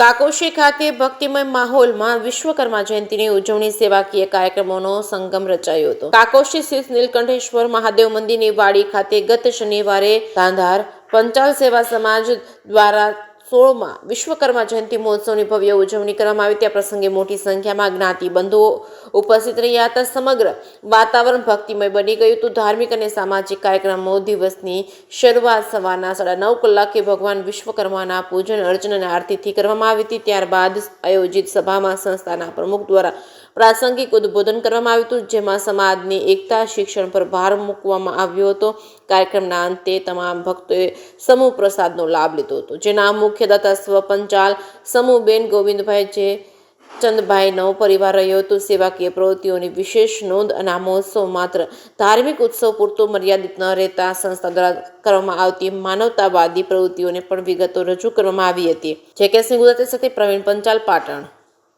કાકોશી ખાતે ભક્તિમય માહોલમાં વિશ્વકર્મા જયંતિની ઉજવણી સેવાકીય કાર્યક્રમોનો સંગમ રચાયો હતો। કાકોશી સ્થિત નીલકંઠેશ્વર મહાદેવ મંદિરની વાડી ખાતે ગત શનિવારે ધાંધાર પંચાલ સેવા સમાજ દ્વારા 16માં વિશ્વકર્મા જયંતિ મહોત્સવની ભવ્ય ઉજવણી કરવામાં આવી। त्या પ્રસંગે મોટી સંખ્યામાં જ્ઞાતિ બંધુઓ ઉપસ્થિત રહ્યા હતા। સમગ્ર વાતાવરણ ભક્તિમય બની ગયું હતું। ધાર્મિક અને સામાજિક કાર્યક્રમો દિવસની શરૂઆત સવારના 9:30 કલાકે ભગવાન વિશ્વકર્માના પૂજન અર્ચન અને આરતીથી કરવામાં આવી હતી। ત્યારબાદ આયોજિત સભામાં સંસ્થાના પ્રમુખ દ્વારા પ્રાસંગિક ઉદ્બોધન કરવામાં આવ્યું હતું, જેમાં સમાજની એકતા શિક્ષણ પર ભાર મૂકવામાં આવ્યો હતો। કાર્યક્રમના અંતે તમામ ભક્તોએ સમૂહ પ્રસાદનો લાભ લીધો હતો, જેના મુખ્યદાતા સ્વ પંચાલ સમૂહબેન ગોવિંદભાઈ જે ચંદભાઈનો પરિવાર રહ્યો હતો। સેવાકીય પ્રવૃત્તિઓની વિશેષ નોંધ અને આ મહોત્સવ માત્ર ધાર્મિક ઉત્સવ પૂરતો મર્યાદિત ન રહેતા સંસ્થા દ્વારા કરવામાં આવતી માનવતાવાદી પ્રવૃત્તિઓને પણ વિગતો રજૂ કરવામાં આવી હતી। જે કે સિંહ ગુજરાતી સાથે પ્રવીણ પંચાલ, પાટણ।